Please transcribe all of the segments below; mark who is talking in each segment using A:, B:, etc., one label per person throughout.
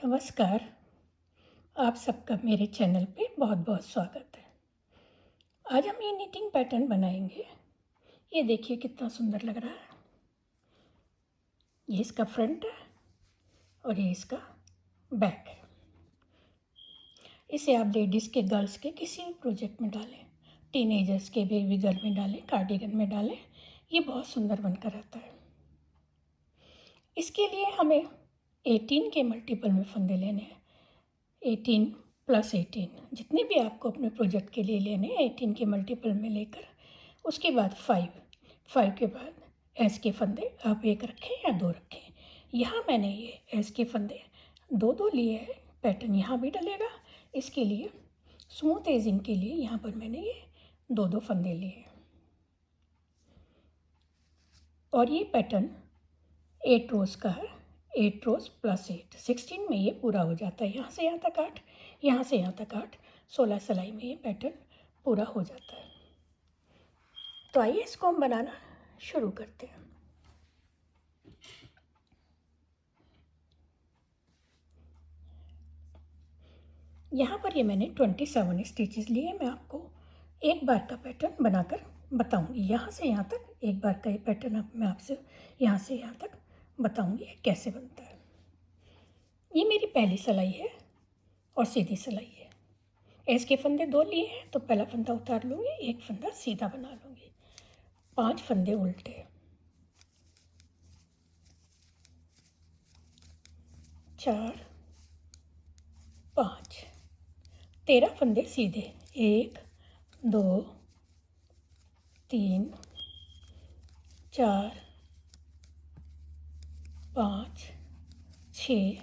A: नमस्कार। आप सबका मेरे चैनल पे बहुत बहुत स्वागत है। आज हम ये निटिंग पैटर्न बनाएंगे। ये देखिए कितना सुंदर लग रहा है। ये इसका फ्रंट है और ये इसका बैक है। इसे आप लेडीज़ के, गर्ल्स के किसी भी प्रोजेक्ट में डालें, टीनेजर्स के बेबी गर्ल में डालें, कार्डिगन में डालें, ये बहुत सुंदर बनकर आता है। इसके लिए हमें 18 के मल्टीपल में फंदे लेने हैं। 18 + 18 जितने भी आपको अपने प्रोजेक्ट के लिए लेने हैं 18 के मल्टीपल में लेकर उसके बाद 5 के बाद एस के फंदे आप एक रखें या 2 रखें। यहाँ मैंने ये एस के फंदे 2 लिए हैं। पैटर्न यहाँ भी डलेगा। इसके लिए स्मूथ एजिंग के लिए यहाँ पर मैंने ये 2 फंदे लिए हैं। और ये पैटर्न 8 रोज़ का है। 8 रोज़ + 8 16 में ये पूरा हो जाता है। यहाँ से यहाँ तक 8, यहाँ से यहाँ तक 8, 16 सिलाई में ये पैटर्न पूरा हो जाता है। तो आइए इसको हम बनाना शुरू करते हैं। यहाँ पर ये मैंने 27 स्टिचेस लिए। मैं आपको एक बार का पैटर्न बनाकर बताऊँगी। यहाँ से यहाँ तक एक बार का ये पैटर्न मैं आपसे यहाँ से यहाँ तक बताऊँगी कैसे बनता है। ये मेरी पहली सिलाई है और सीधी सिलाई है। एस के फंदे 2 लिए हैं तो पहला फंदा उतार लूँगी, एक फंदा सीधा बना लूँगी। 5 फंदे उल्टे, 4 5 13 फंदे सीधे। 1 2 3 4 5 6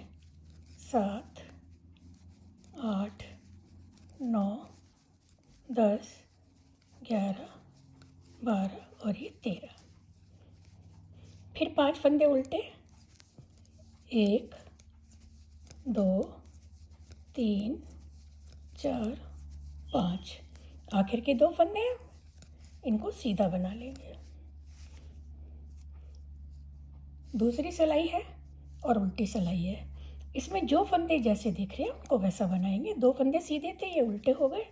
A: 7 8 9 10 11 12 और ये 13। फिर 5 फंदे उल्टे, 1 2 3 4 5। आखिर के 2 फंदे हैं, इनको सीधा बना लेंगे। दूसरी सिलाई है और उल्टी सिलाई है। इसमें जो फंदे जैसे दिख रहे हैं उनको वैसा बनाएंगे। 2 फंदे सीधे थे, ये उल्टे हो गए,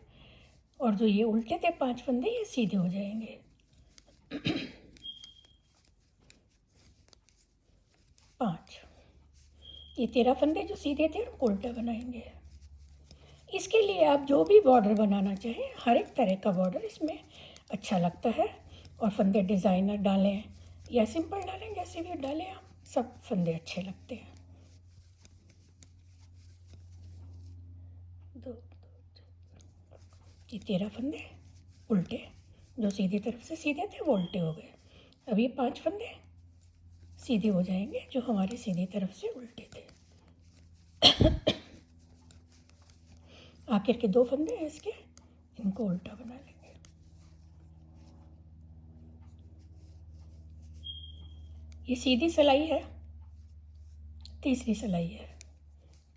A: और जो ये उल्टे थे 5 फंदे, ये सीधे हो जाएंगे। 5 ये 13 फंदे जो सीधे थे उनको उल्टा बनाएंगे। इसके लिए आप जो भी बॉर्डर बनाना चाहें, हर एक तरह का बॉर्डर इसमें अच्छा लगता है। और फंदे डिज़ाइनर डालें या सिंपल डालें, जैसे भी डालें आप, सब फंदे अच्छे लगते हैं। 2 ये 13 फंदे उल्टे, जो सीधी तरफ से सीधे थे वो उल्टे हो गए। अब ये 5 फंदे सीधे हो जाएंगे जो हमारे सीधी तरफ से उल्टे थे। आखिर के 2 फंदे हैं इसके, इनको उल्टा बना लेंगे। ये सीधी सिलाई है, तीसरी सिलाई है।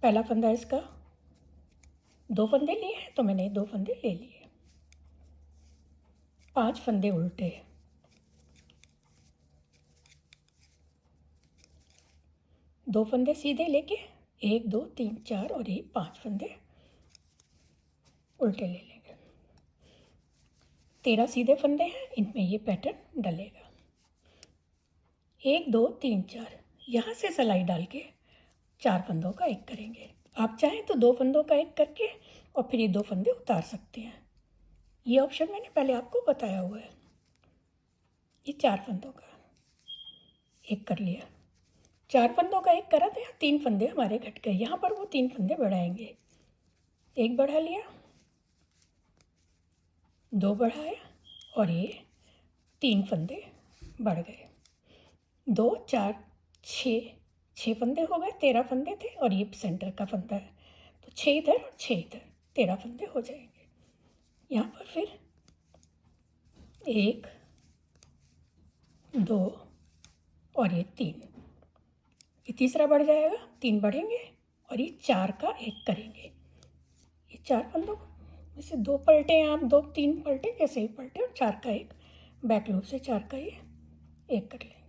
A: पहला फंदा इसका 2 फंदे लिए हैं तो मैंने 2 फंदे ले लिए। 5 फंदे उल्टे, 2 फंदे सीधे लेके 1 2 3 4 और ये 5 फंदे उल्टे ले लेंगे। 13 सीधे फंदे हैं, इनमें ये पैटर्न डलेगा। 1 2 3 4 यहाँ से सिलाई डाल के 4 फंदों का एक करेंगे। आप चाहें तो 2 फंदों का एक करके और फिर ये 2 फंदे उतार सकते हैं। ये ऑप्शन मैंने पहले आपको बताया हुआ है। ये 4 फंदों का एक कर लिया। 4 फंदों का एक करा तो यहाँ 3 फंदे हमारे घट गए। यहाँ पर वो 3 फंदे बढ़ाएंगे। 1 बढ़ा लिया, 2 बढ़ाया और ये 3 फंदे बढ़ गए। 2 4 6 फंदे हो गए। 13 फंदे थे और ये सेंटर का फंदा है तो 6 इधर और 6 इधर, 13 फंदे हो जाएंगे। यहाँ पर फिर 1 2 और ये 3, ये तीसरा बढ़ जाएगा। 3 बढ़ेंगे और ये 4 का एक करेंगे। ये 4 फंदों में से 2 पलटे हैं आप, 2 3 पलटे कैसे ही पलटे, और 4 का एक बैक लूप से 4 का ये एक कर लेंगे।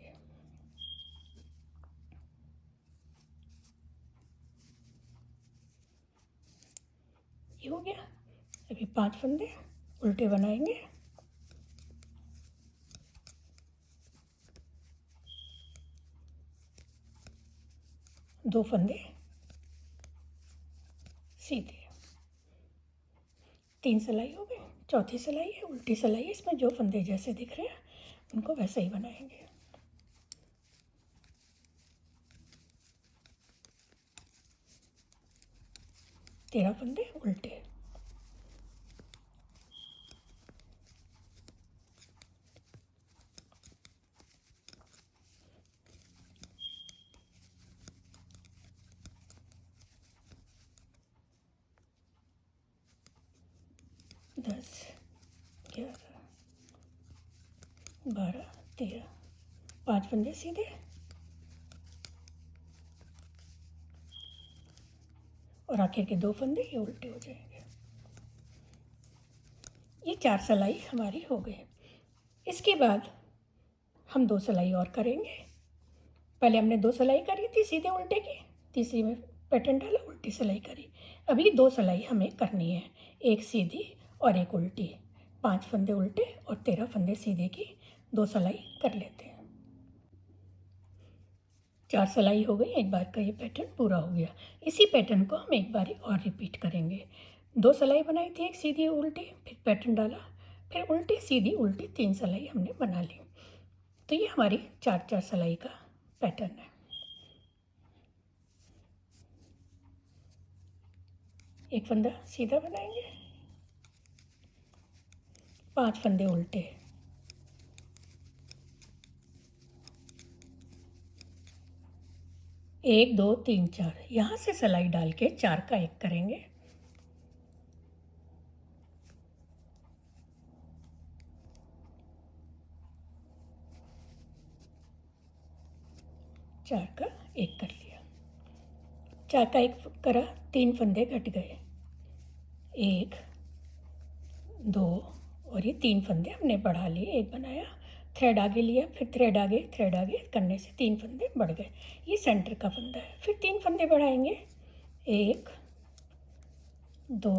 A: ये हो गया। अभी 5 फंदे उल्टे बनाएंगे। दो फंदे सीधे, 3 सिलाई हो गई। चौथी सिलाई है उल्टी सिलाई है, इसमें जो फंदे जैसे दिख रहे हैं उनको वैसे ही बनाएंगे। तेरह फंदे उल्टे, दस, 11, 12, 13, 5 फंदे सीधे और आखिर के 2 फंदे ये उल्टे हो जाएंगे। ये 4 सिलाई हमारी हो गई। इसके बाद हम 2 सिलाई और करेंगे। पहले हमने 2 सिलाई करी थी सीधे उल्टे की, तीसरी में पैटर्न डाला, उल्टी सिलाई करी। अभी 2 सिलाई हमें करनी है, एक सीधी और एक उल्टी। 5 फंदे उल्टे और 13 फंदे सीधे की 2 सिलाई कर लेते हैं। 4 सिलाई हो गई। एक बार का ये पैटर्न पूरा हो गया। इसी पैटर्न को हम एक बार और रिपीट करेंगे। 2 सिलाई बनाई थी, एक सीधी उल्टी, फिर पैटर्न डाला, फिर उल्टी सीधी उल्टी 3 सिलाई हमने बना ली। तो ये हमारी 4 सिलाई का पैटर्न है। एक फंदा सीधा बनाएंगे, 5 फंदे उल्टे, एक, दो, तीन, 4। यहाँ से सिलाई डाल के 4 का एक करेंगे। चार का एक कर लिया। 4 का एक करा, 3 फंदे घट गए, 1, 2 और ये 3 फंदे हमने बढ़ा लिए। एक बनाया, थ्रेड आगे लिया, फिर थ्रेड आगे करने से 3 फंदे बढ़ गए। ये सेंटर का फंदा है। फिर 3 फंदे बढ़ाएंगे, 1, 2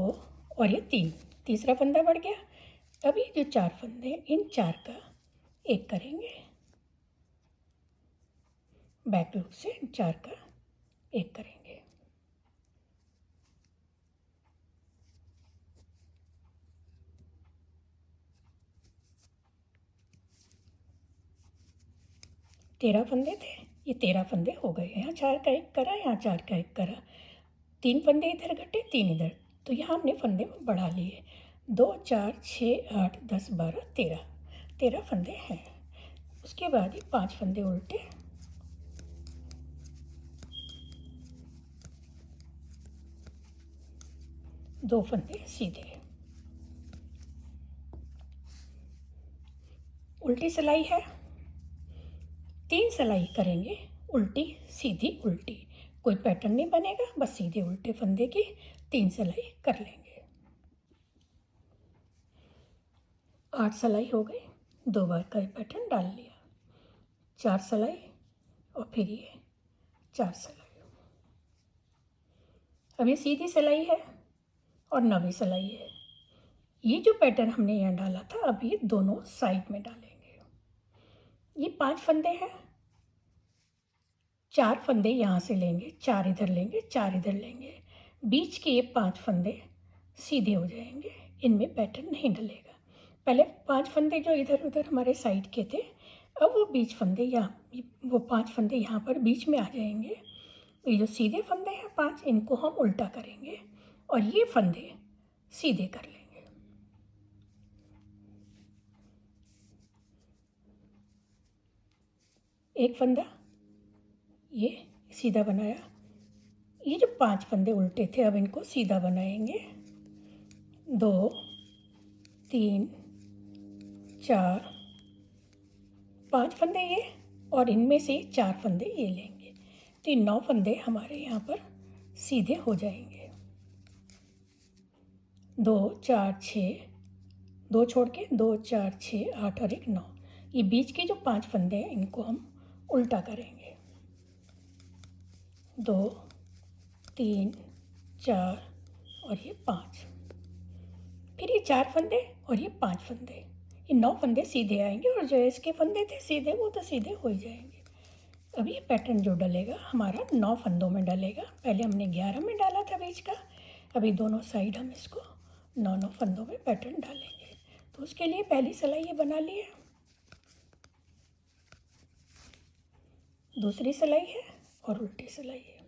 A: और ये 3, तीसरा फंदा बढ़ गया। अभी जो 4 फंदे, इन 4 का एक करेंगे। बैक लूप से 4 का एक करेंगे। तेरह फंदे थे, ये 13 फंदे हो गए। यहाँ 4 का एक करा, यहाँ 4 का एक करा, 3 फंदे इधर घटे, 3 इधर, तो यहाँ हमने फंदे बढ़ा लिए। 2, 4, 6, 8, 10, 12, 13, 13 फंदे हैं। उसके बाद ये 5 फंदे उल्टे, 2 फंदे सीधे। उल्टी सिलाई है, 3 सिलाई करेंगे, उल्टी सीधी उल्टी। कोई पैटर्न नहीं बनेगा, बस सीधे उल्टे फंदे की 3 सिलाई कर लेंगे। 8 सिलाई हो गई। 2 बार का पैटर्न डाल लिया, 4 सिलाई और फिर ये 4 सिलाई। अब ये सीधी सिलाई है और 9वीं सिलाई है। ये जो पैटर्न हमने यहाँ डाला था, अब ये दोनों साइड में डालेंगे। ये 5 फंदे हैं, 4 फंदे यहाँ से लेंगे, 4 इधर लेंगे, 4 इधर लेंगे। बीच के ये 5 फंदे सीधे हो जाएंगे, इनमें पैटर्न नहीं डलेगा। पहले 5 फंदे जो इधर उधर हमारे साइड के थे, अब वो बीच फंदे यहाँ, वो 5 फंदे यहाँ पर बीच में आ जाएंगे। ये जो सीधे फंदे हैं 5, इनको हम उल्टा करेंगे और ये फंदे सीधे कर लेंगे। एक फंदा ये सीधा बनाया। ये जो 5 फंदे उल्टे थे, अब इनको सीधा बनाएंगे। 2, 3, 4, 5 फंदे ये और इनमें से 4 फंदे ये लेंगे, तो 9 फंदे हमारे यहाँ पर सीधे हो जाएंगे। 2, 4, 6, 2 छोड़ के 2, 4, 6, 8 और 1, 9। ये बीच के जो 5 फंदे हैं इनको हम उल्टा करेंगे। 2, 3, 4 और ये 5। फिर ये 4 फंदे और ये 5 फंदे, ये 9 फंदे सीधे आएंगे और जो इसके फंदे थे सीधे वो तो सीधे हो ही जाएंगे। अब ये पैटर्न जो डलेगा हमारा 9 फंदों में डलेगा। पहले हमने 11 में डाला था बीच का, अभी दोनों साइड हम इसको 9 फंदों में पैटर्न डालेंगे। तो उसके लिए पहली सिलाई ये बना ली है, दूसरी सिलाई है और उल्टी सिलाई है।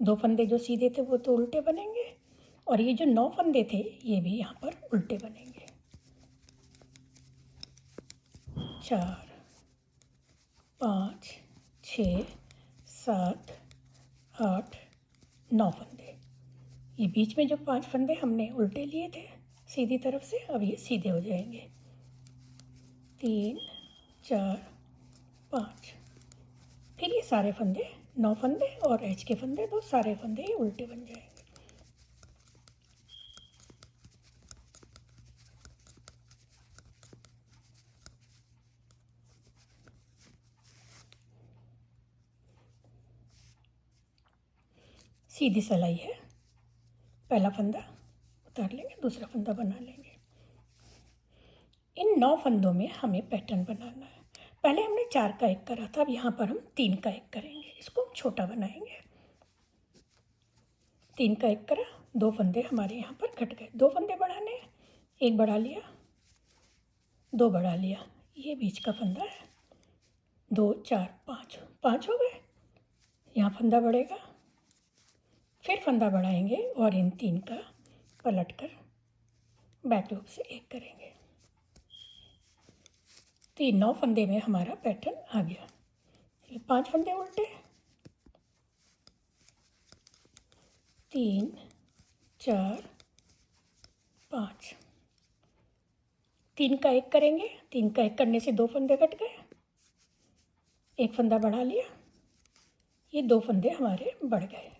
A: दो फंदे जो सीधे थे वो तो उल्टे बनेंगे और ये जो 9 फंदे थे ये भी यहाँ पर उल्टे बनेंगे। 4 5 6 7 8 9 फंदे, ये बीच में जो 5 फंदे हमने उल्टे लिए थे सीधी तरफ से, अब ये सीधे हो जाएंगे। 3 4 5, फिर ये सारे फंदे 9 फंदे और एच के फंदे तो सारे फंदे ये उल्टे बन जाएंगे। सीधी सिलाई है, पहला फंदा उतार लेंगे, दूसरा फंदा बना लेंगे। इन 9 फंदों में हमें पैटर्न बनाना है। पहले हमने 4 का एक करा था, अब यहाँ पर हम 3 का एक करेंगे, इसको हम छोटा बनाएंगे। 3 का एक करा, 2 फंदे हमारे यहाँ पर कट गए, 2 फंदे बढ़ाने, एक बढ़ा लिया, 2 बढ़ा लिया, ये बीच का फंदा है, 2 4 5 5 हो गए, यहाँ फंदा बढ़ेगा, फिर फंदा बढ़ाएंगे और इन 3 का पलट कर बैक लूप से एक करेंगे। 9 फंदे में हमारा पैटर्न आ गया। 5 फंदे उल्टे, 3 4 5, 3 का एक करेंगे, 3 का एक करने से 2 फंदे कट गए, एक फंदा बढ़ा लिया, ये 2 फंदे हमारे बढ़ गए।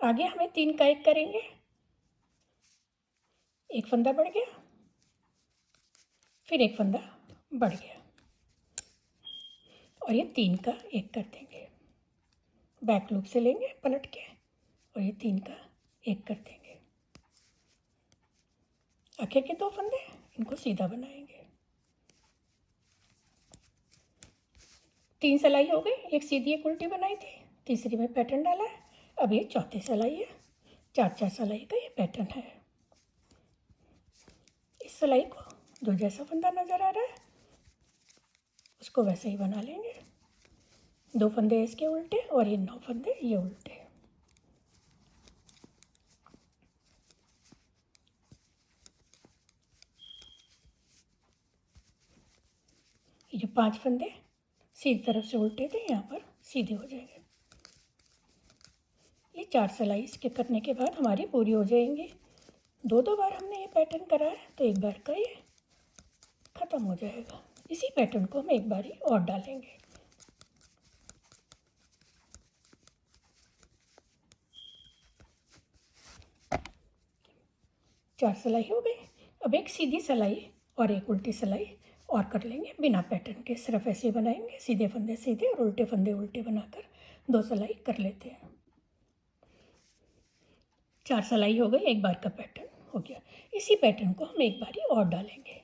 A: आगे हमें 3 का एक करेंगे, एक फंदा बढ़ गया, फिर एक फंदा बढ़ गया और ये 3 का एक कर देंगे, बैक लूप से लेंगे पलट के और ये 3 का एक कर देंगे। आखिर के 2 फंदे इनको सीधा बनाएंगे। 3 सिलाई हो गई, एक सीधी एक उल्टी बनाई थी, तीसरी में पैटर्न डाला है, अब ये चौथी सिलाई है। 4 सिलाई का ये पैटर्न है। इस सिलाई को जो जैसा फंदा नज़र आ रहा है उसको वैसे ही बना लेंगे। 2 फंदे इसके उल्टे और ये 9 फंदे ये उल्टे। ये जो 5 फंदे सीधी तरफ से उल्टे थे यहाँ पर सीधे हो जाएंगे। ये 4 सिलाई इसके करने के बाद हमारी पूरी हो जाएंगी। 2 बार हमने ये पैटर्न करा है तो एक बार का ये ख़त्म हो जाएगा। इसी पैटर्न को हम एक बारी और डालेंगे। चार सिलाई हो गई, अब एक सीधी सिलाई और एक उल्टी सिलाई और कर लेंगे बिना पैटर्न के, सिर्फ ऐसे ही बनाएंगे, सीधे फंदे सीधे और उल्टे फंदे उल्टे बनाकर 2 सिलाई कर लेते हैं। 4 सिलाई हो गई, एक बार का पैटर्न हो गया। इसी पैटर्न को हम एक बारी और डालेंगे।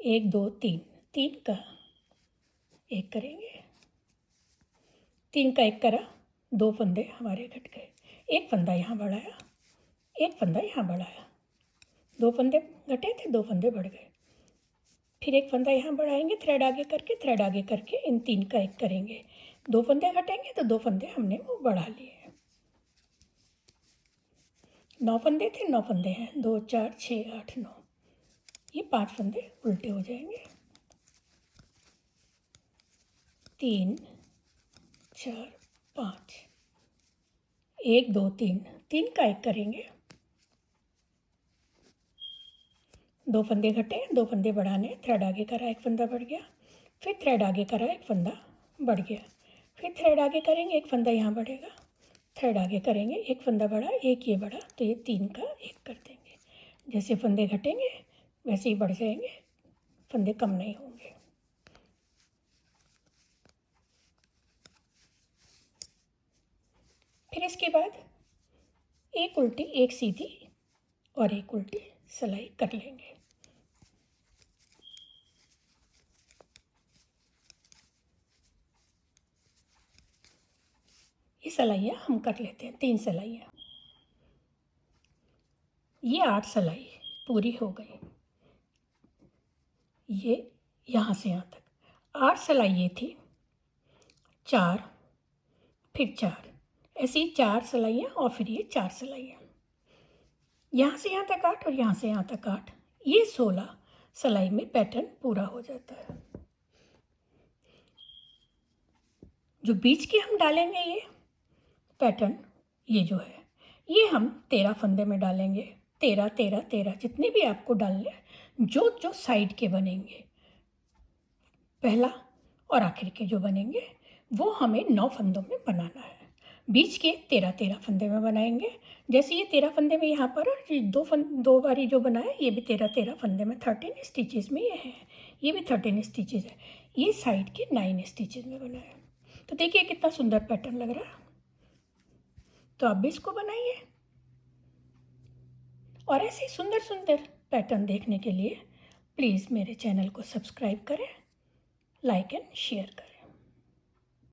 A: 1 2 3, 3 का एक करेंगे, 3 का एक करा, 2 फंदे हमारे घट गए, एक फंदा यहाँ बढ़ाया, एक फंदा यहाँ बढ़ाया, 2 फंदे घटे थे, 2 फंदे बढ़ गए, फिर एक फंदा यहाँ बढ़ाएंगे, थ्रेड आगे करके इन 3 का एक करेंगे, 2 फंदे घटेंगे तो 2 फंदे हमने वो बढ़ा लिए। 9 फंदे थे, 9 फंदे हैं, 2 4 6 8 9, ये 5 फंदे उल्टे हो जाएंगे। 3 4 5, 1 2 3, 3 का एक करेंगे, 2 फंदे घटे, 2 फंदे बढ़ाने, थ्रेड आगे करा, एक फंदा बढ़ गया, फिर थ्रेड आगे करा, एक फंदा बढ़ गया, फिर थ्रेड आगे करेंगे, एक फंदा यहाँ बढ़ेगा, थ्रेड आगे करेंगे, एक फंदा बढ़ा, एक ये बढ़ा, तो ये 3 का एक कर देंगे। जैसे फंदे घटेंगे वैसे ही बढ़ जाएंगे, फंदे कम नहीं होंगे। फिर इसके बाद एक उल्टी, एक सीधी और एक उल्टी सिलाई कर लेंगे। ये सिलाइयाँ हम कर लेते हैं, 3 सिलाइयाँ। ये 8 सिलाई पूरी हो गई। ये यहाँ से यहाँ तक 8 सिलाई ये थी, 4 फिर 4, ऐसी 4 सिलाइयाँ और फिर ये 4 सिलाइयाँ। यहाँ से यहाँ तक 8 और यहाँ से यहाँ तक 8, ये 16 सिलाई में पैटर्न पूरा हो जाता है। जो बीच के हम डालेंगे ये पैटर्न, ये जो है ये हम 13 फंदे में डालेंगे। 13 13 13 जितने भी आपको डालने, जो जो साइड के बनेंगे, पहला और आखिर के जो बनेंगे वो हमें 9 फंदों में बनाना है। बीच के 13 13 फंदे में बनाएंगे। जैसे ये 13 फंदे में यहाँ पर, और दो बारी जो बनाया ये भी 13 13 फंदे में 13 स्टिचेस में ये है, ये भी 13 स्टिचेस है। ये साइड के 9 स्टिचेस में बनाया। तो देखिए कितना सुंदर पैटर्न लग रहा है। तो आप भी इसको बनाइए और ऐसे सुंदर सुंदर पैटर्न देखने के लिए प्लीज़ मेरे चैनल को सब्सक्राइब करें, लाइक एंड शेयर करें।